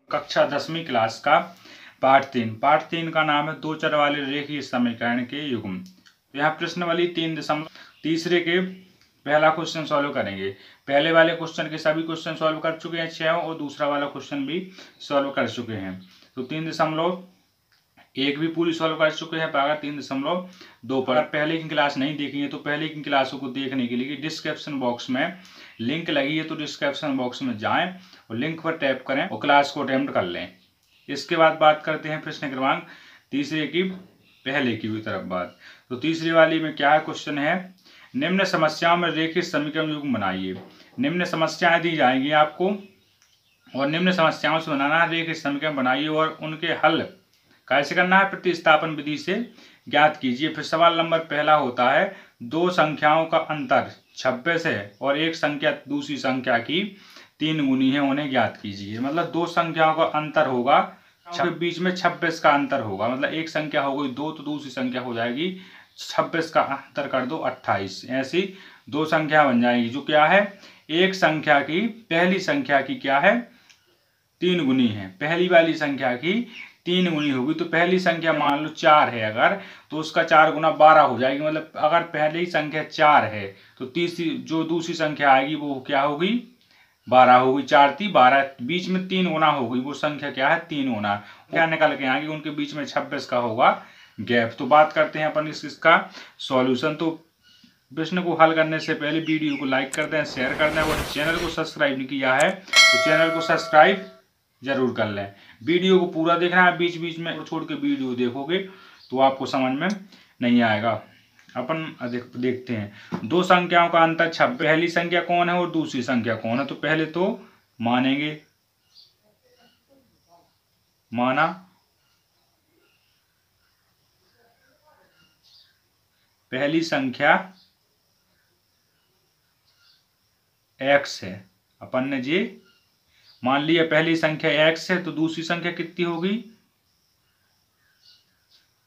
कक्षा 10वीं क्लास का पाठ 3 का नाम है दो चर वाले रेखीय समीकरण के युग्म। यहाँ प्रश्न वाली 3 तीसरे के पहला क्वेश्चन सॉल्व करेंगे। पहले वाले क्वेश्चन के सभी क्वेश्चन सॉल्व कर चुके हैं 6 और दूसरा वाला क्वेश्चन भी सॉल्व कर चुके हैं। तो 3.1 भी पूरी सॉल्व कर चुके हैं। पागा 3.2 पर पहले की क्लास नहीं देखी है तो पहले की क्लासों को देखने के लिए डिस्क्रिप्शन बॉक्स में लिंक लगी है, तो डिस्क्रिप्शन बॉक्स में जाएं और लिंक पर टैप करें और क्लास को अटेम्प्ट कर लें। इसके बाद बात करते हैं प्रश्न क्रमांक तीसरे की पहले की भी तरफ बात। तो तीसरी वाली में क्या क्वेश्चन है, निम्न समस्याओं में रेखीय समीकरण युग्म बनाइए। निम्न समस्याएं दी जाएंगी आपको और निम्न समस्याओं से बनाना है रेखीय समीकरण बनाइए और उनके हल कैसे करना है, प्रतिस्थापन विधि से ज्ञात कीजिए। फिर सवाल नंबर पहला होता है दो संख्याओं का अंतर 26 है और एक संख्या दूसरी संख्या की 3 गुनी है, उन्हें ज्ञात कीजिए। मतलब दो संख्याओं का अंतर होगा, बीच में 26 का अंतर होगा। मतलब एक संख्या हो गई 2 तो दूसरी संख्या हो जाएगी 26 का अंतर कर दो 28। ऐसी दो संख्या बन जाएगी जो क्या है, एक संख्या की पहली संख्या की क्या है 3 गुनी है, पहली वाली संख्या की 3 गुनी होगी। तो पहली संख्या मान लो 4 है अगर, तो उसका 4 गुना 12 हो जाएगी। मतलब अगर पहली संख्या 4 है तो तीसरी जो दूसरी संख्या आएगी वो क्या होगी 12 होगी। 4 × 3 = 12, बीच में 3 गुना होगी, वो संख्या क्या है 3 गुना। क्या निकल के आएगी, उनके बीच में 26 का होगा गैप। तो बात करते हैं अपन इसका सॉल्यूशन। तो प्रश्न को हल करने से पहले वीडियो को लाइक कर दें, शेयर कर दें और चैनल को सब्सक्राइब नहीं किया है तो चैनल को सब्सक्राइब जरूर कर लें। वीडियो को पूरा देखना है, बीच बीच में छोड़ के वीडियो देखोगे तो आपको समझ में नहीं आएगा। अपन देखते हैं दो संख्याओं का अंतर 26, पहली संख्या कौन है और दूसरी संख्या कौन है। तो पहले तो मानेंगे, माना पहली संख्या x है, अपन ने जी मान लिया पहली संख्या x है तो दूसरी संख्या कितनी होगी,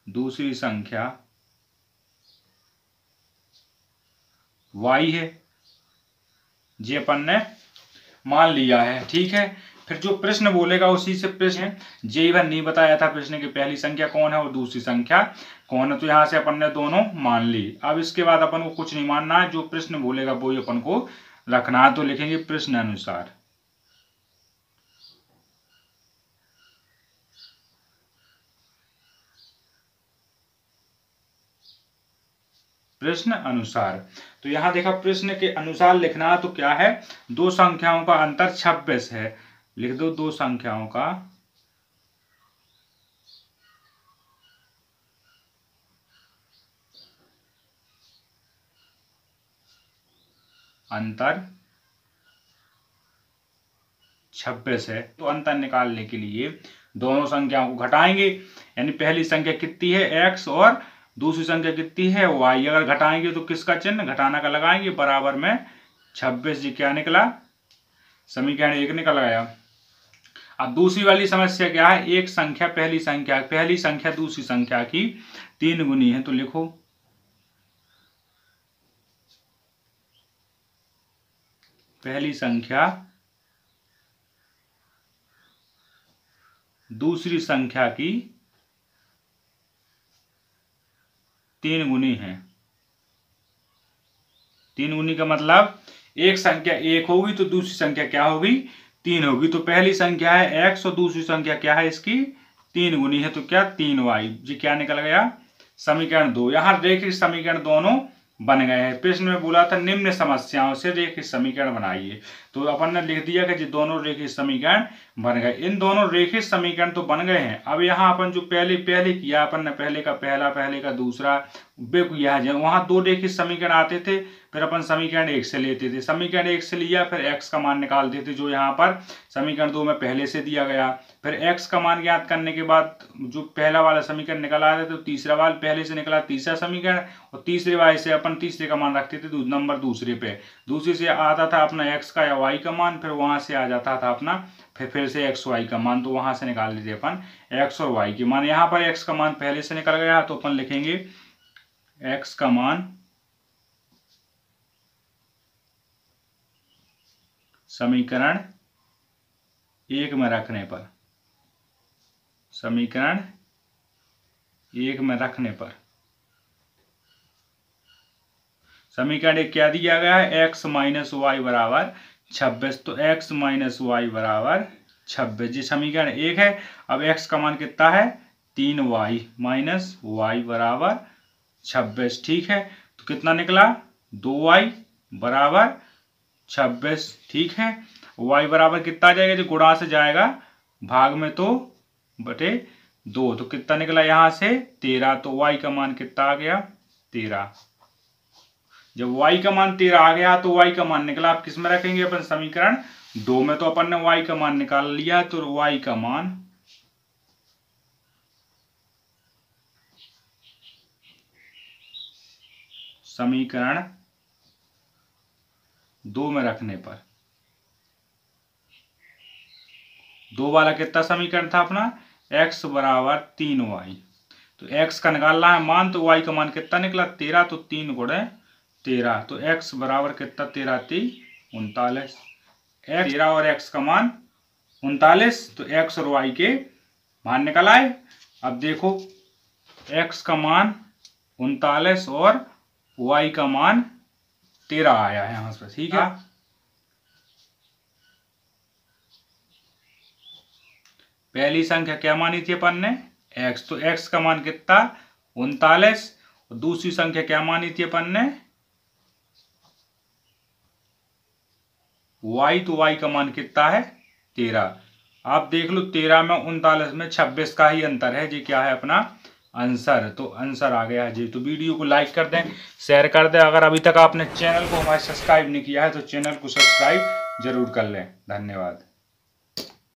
दूसरी संख्या y है, जी अपन ने मान लिया है। ठीक है, फिर जो प्रश्न बोलेगा उसी से प्रश्न है। जीवन नहीं बताया था प्रश्न की पहली संख्या कौन है और दूसरी संख्या कौन है, तो यहां से अपन ने दोनों मान ली। अब इसके बाद अपन को कुछ नहीं मानना है, जो प्रश्न बोलेगा वही अपन को रखना है। तो लिखेंगे प्रश्न अनुसार, प्रश्न अनुसार। तो यहां देखा प्रश्न के अनुसार लिखना तो क्या है, दो संख्याओं का अंतर 26 है। लिख दो दो संख्याओं का अंतर 26 है। तो अंतर निकालने के लिए दोनों संख्याओं को घटाएंगे, यानी पहली संख्या कितनी है x और दूसरी संख्या कितनी है y। अगर घटाएंगे तो किसका चिन्ह घटाना का लगाएंगे, बराबर में 26। जी क्या निकला, समीकरण 1 निकल गया। अब दूसरी वाली समस्या क्या है, एक संख्या पहली संख्या दूसरी संख्या की 3 गुनी है। तो लिखो पहली संख्या दूसरी संख्या की 3 गुनी है। 3 गुनी का मतलब एक संख्या 1 होगी तो दूसरी संख्या क्या होगी 3 होगी। तो पहली संख्या है x और दूसरी संख्या क्या है इसकी 3 गुनी है, तो क्या 3y। जी क्या निकल गया, समीकरण 2। यहाँ रेखीय समीकरण दोनों बन गए हैं। प्रश्न में बोला था निम्न समस्याओं से रेखीय समीकरण बनाइए, तो अपन ने लिख दिया कि दोनों रेखीय समीकरण बन गए। इन दोनों रेखीय समीकरण तो बन गए हैं। अब यहाँ अपन जो पहले किया अपन ने, पहले का पहला पहले का दूसरा वे किया है। वहां दो रेखीय समीकरण आते थे, फिर अपन समीकरण 1 से लेते थे, समीकरण 1 से लिया फिर x का मान निकाल देते जो यहाँ पर समीकरण 2 में पहले से दिया गया। फिर x का मान ज्ञात करने के बाद जो पहला वाला समीकरण निकला रहे थे, तो तीसरा वाला पहले से निकला तीसरा समीकरण, और तीसरे वाले से अपन तीसरे का मान रखते थे नंबर दूसरे पे। दूसरे से आता था अपना x का या y का मान, फिर वहां से आ जाता था अपना फिर से x y का मान, तो वहां से निकाल लेते अपन x और y के मान। यहाँ पर x का मान पहले से निकल गया तो अपन लिखेंगे x का मान समीकरण 1 में रखने पर समीकरण 1 में रखने पर समीकरण 1 क्या दिया गया है, x माइनस वाई बराबर 26। तो x माइनस वाई बराबर 26 जी समीकरण 1 है। अब x का मान कितना है, 3y माइनस वाई बराबर 26। ठीक है, तो कितना निकला, 2y बराबर 26। ठीक है, y बराबर कितना आ जाएगा, जो गुणा से जाएगा भाग में तो बटे 2, तो कितना निकला यहाँ से 13। तो y का मान कितना आ गया, 13। जब y का मान 13 आ गया तो y का मान निकला। आप किस में रखेंगे, अपन समीकरण 2 में। तो अपन ने y का मान निकाल लिया, तो y का मान समीकरण 2 में रखने पर 2 वाला कितना समीकरण था अपना, x बराबर 3y। तो x का निकालना है मान, तो y का मान कितना निकला, 13। तो 3 गुणे 13, तो x बराबर कितना, 13 3 39। 13 और x का मान 39, तो x और y के मान निकल आए। अब देखो x का मान 39 और y का मान 13 आया है यहाँ से। ठीक है, पहली संख्या क्या मानी थी अपन ने, x। तो x का मान कितना, 39। और दूसरी संख्या क्या मानी थी अपन ने, y। तो y का मान कितना है, 13। आप देख लो 13 में 39 में 26 का ही अंतर है जी, क्या है अपना आंसर। तो आंसर आ गया है जी। तो वीडियो को लाइक कर दें, शेयर कर दें। अगर अभी तक आपने चैनल को हमारे सब्सक्राइब नहीं किया है तो चैनल को सब्सक्राइब जरूर कर लें। धन्यवाद।